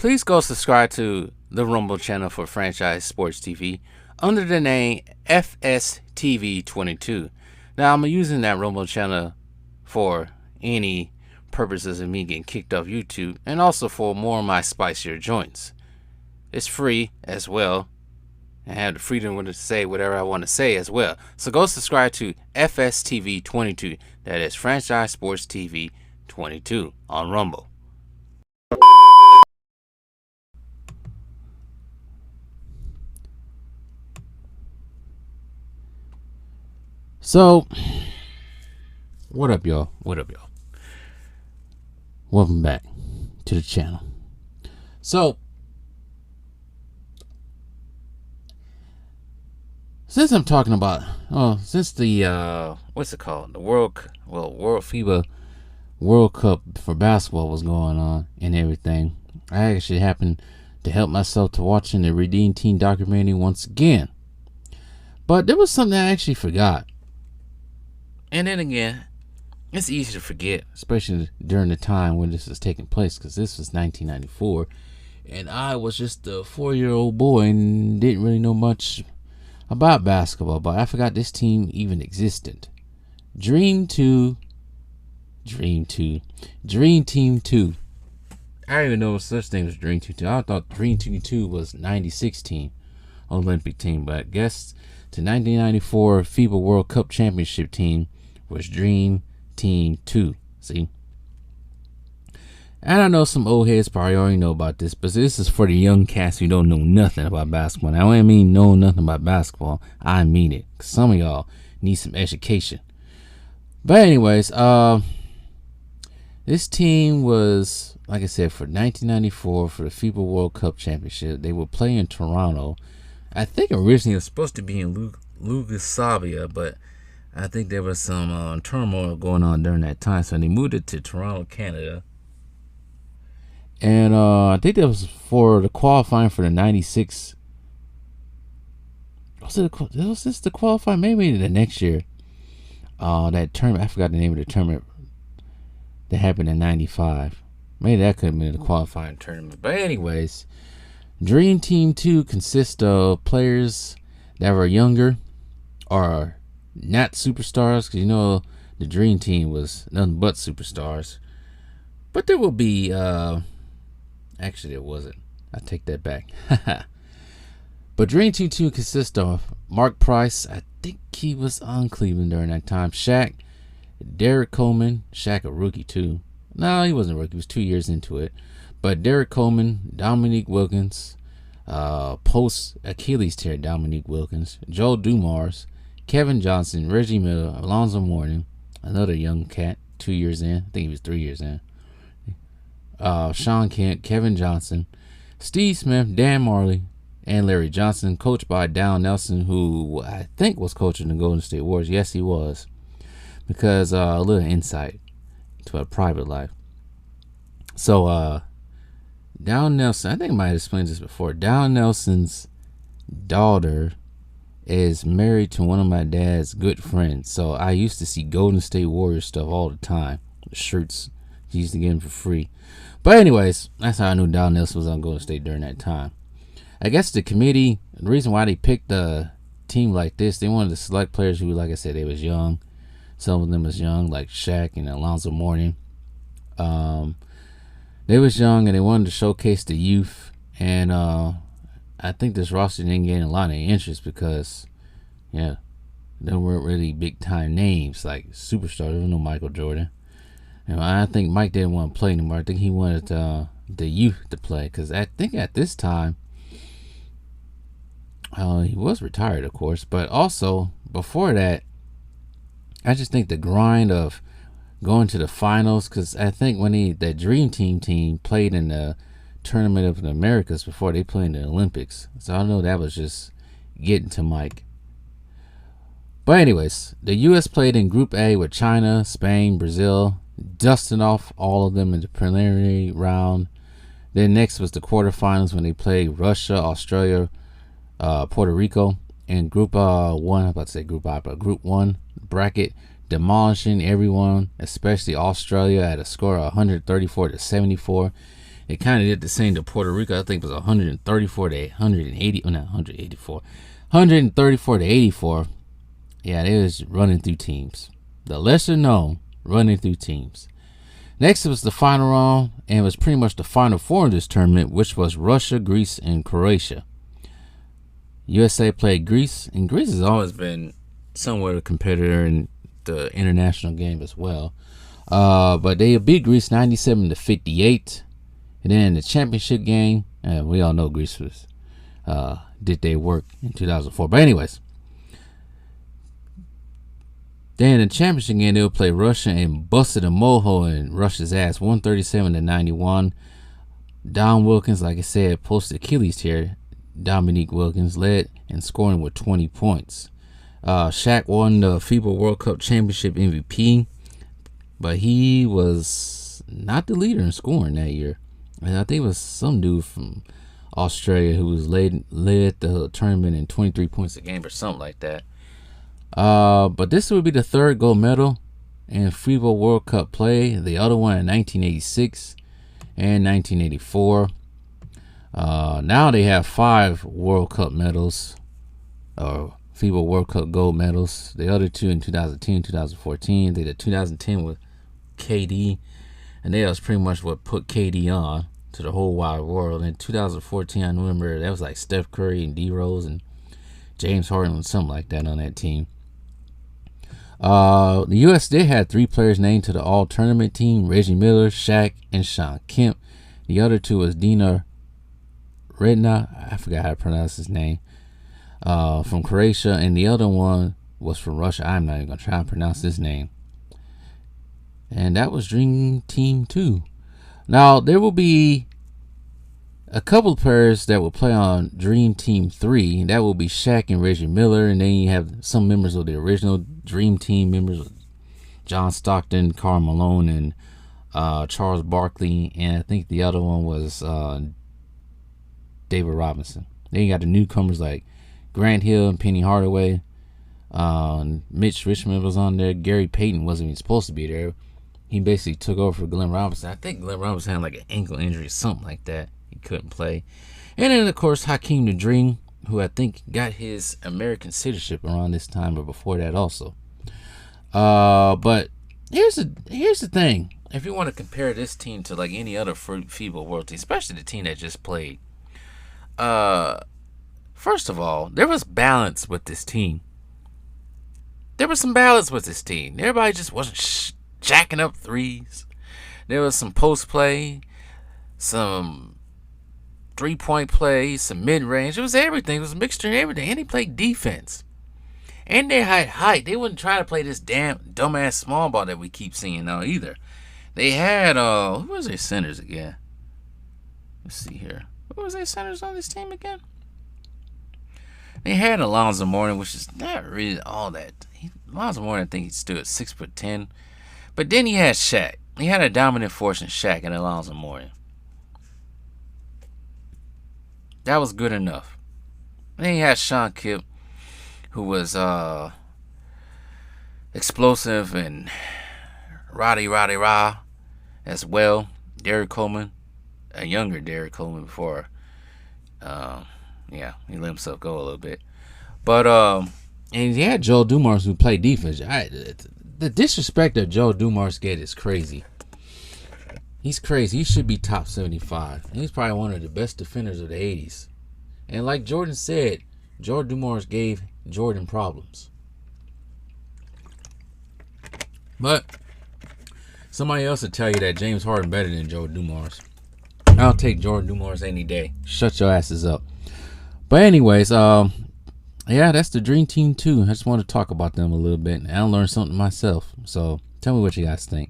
Please go subscribe to the Rumble channel for Franchise Sports TV under the name FSTV22. Now, I'm using that Rumble channel for any purposes of me getting kicked off YouTube and also for more of my spicier joints. It's free as well. I have the freedom to say whatever I want to say as well. So go subscribe to FSTV22. That is Franchise Sports TV 22 on Rumble. So, what up, y'all? Welcome back to the channel. So, since I'm talking about, since the what's it called, the World FIBA World Cup for basketball was going on and everything, I actually happened to help myself to watching the Redeem Team documentary once again. But there was something I actually forgot. And then again, it's easy to forget, especially during the time when this was taking place, because this was 1994, and I was just a 4-year-old boy and didn't really know much about basketball, but I forgot this team even existed. Dream Team 2. I didn't even know such thing as Dream Team 2. I thought Dream Team 2 was 96 team, Olympic team, but I guess the 1994 FIBA World Cup Championship team was Dream Team 2. See? And I know some old heads probably already know about this, but this is for the young cats who don't know nothing about basketball. Now, I don't mean know nothing about basketball. I mean it. Some of y'all need some education. But anyways, this team was, like I said, for 1994 for the FIBA World Cup Championship. They would play in Toronto. I think originally it was supposed to be in Yugoslavia, but I think there was some turmoil going on during that time, so they moved it to Toronto, Canada. And I think that was for the qualifying for the 96. Was this the qualifying? Maybe the next year. That tournament, I forgot the name of the tournament that happened in 95. Maybe that could have been the qualifying tournament. But anyways, Dream Team 2 consists of players that were younger or not superstars, because you know the Dream Team was nothing but superstars. But there will be actually it wasn't. I take that back. But Dream Team 2 consists of Mark Price. I think he was on Cleveland during that time. Shaq, Derek Coleman. Shaq a rookie too. No, he wasn't a rookie. He was 2 years into it. But Derek Coleman, Dominique Wilkins, post Achilles tear Dominique Wilkins, Joe Dumars, Kevin Johnson, Reggie Miller, Alonzo Mourning, another young cat, 2 years in. I think he was 3 years in. Sean Kent, Kevin Johnson, Steve Smith, Dan Marley, and Larry Johnson, coached by Down Nelson, who I think was coaching the Golden State Warriors. Yes, he was. Because a little insight to a private life. So, Down Nelson, I think I might have explained this before. Down Nelson's daughter is married to one of my dad's good friends. So I used to see Golden State Warriors stuff all the time. The shirts, he used to get them for free. But anyways, that's how I knew Down Nelson was on Golden State during that time. I guess the committee, the reason why they picked a team like this, they wanted to select players who, like I said, they was young. Some of them was young, like Shaq and Alonzo Mourning. They was young and they wanted to showcase the youth. And I think this roster didn't gain a lot of interest because, yeah, there weren't really big time names like superstars. There was no Michael Jordan. And I think Mike didn't want to play anymore. I think he wanted the youth to play, because I think at this time he was retired, of course, but also before that, I just think the grind of going to the finals, because I think when that Dream Team played in the Tournament of the Americas before they played in the Olympics, so I know that was just getting to Mike. But anyways, the U.S. played in Group A with China, Spain, Brazil, dusting off all of them in the preliminary round. Then next was the quarterfinals when they played Russia, Australia, Puerto Rico, and Group 1. I'm about to say Group I, but Group 1 bracket, demolishing everyone, especially Australia, at a score of 134-74. It kind of did the same to Puerto Rico. I think it was 134 to 180. Oh, not 184. 134 to 84. Yeah, they was running through teams. The lesser known, running through teams. Next, it was the final round, and it was pretty much the final four in this tournament, which was Russia, Greece, and Croatia. USA played Greece, and Greece has always been somewhat a competitor in the international game as well. But they beat Greece 97 to 58. And then in the championship game, we all know Greece was did their work in 2004. But anyways, then in the championship game, they'll play Russia and busted a moho in Russia's ass, 137 to 91. Don Wilkins, like I said, posted Achilles tear. Dominique Wilkins led and scoring with 20 points. Shaq won the FIBA World Cup Championship MVP, but he was not the leader in scoring that year. And I think it was some dude from Australia who was led the tournament in 23 points a game or something like that. But this would be the third gold medal in FIBA World Cup play. The other one in 1986 and 1984. Now they have 5 World Cup medals, or FIBA World Cup gold medals. The other 2 in 2010, 2014. They did 2010 with KD, and that was pretty much what put KD on to the whole wide world. In 2014, I remember that was like Steph Curry and D Rose and James Harden, something like that on that team. The U.S. did have 3 players named to the all-tournament team: Reggie Miller, Shaq, and Shawn Kemp. The other 2 was Dina Redna, I forgot how to pronounce his name, from Croatia, and the other one was from Russia. I'm not even going to try and pronounce his name. And that was Dream Team 2. Now, there will be a couple of players that will play on Dream Team 3. That will be Shaq and Reggie Miller. And then you have some members of the original Dream Team members, John Stockton, Karl Malone, and Charles Barkley. And I think the other one was David Robinson. Then you got the newcomers like Grant Hill and Penny Hardaway. Mitch Richmond was on there. Gary Payton wasn't even supposed to be there. He basically took over for Glenn Robinson. I think Glenn Robinson had like an ankle injury or something like that. He couldn't play. And then, of course, Hakeem the Dream, who I think got his American citizenship around this time or before that also. But here's the thing. If you want to compare this team to like any other FIBA World team, especially the team that just played, first of all, there was balance with this team. There was some balance with this team. Everybody just wasn't jacking up threes. There was some post play, some 3-point play, some mid-range. It was everything. It was a mixture of everything. And they played defense. And they had height. They wouldn't try to play this damn dumbass small ball that we keep seeing now either. They had, who was their centers again? Let's see here. Who was their centers on this team again? They had Alonzo Mourning, which is not really all that. Alonzo Mourning, I think he stood 6'10". But then he had Shaq. He had a dominant force in Shaq and Alonzo Mourning. That was good enough. And then he had Shawn Kemp, who was explosive and rah as well. Derrick Coleman, a younger Derrick Coleman before, he let himself go a little bit. But and he had Joe Dumars who played defense. The disrespect that Joe Dumars get is crazy. He's crazy. He should be top 75. He's probably one of the best defenders of the 80s. And like Jordan said, Joe Dumars gave Jordan problems. But somebody else will tell you that James Harden better than Joe Dumars. I'll take Jordan Dumars any day. Shut your asses up. But anyways, yeah, that's the Dream Team 2. I just want to talk about them a little bit. And I learned something myself. So tell me what you guys think.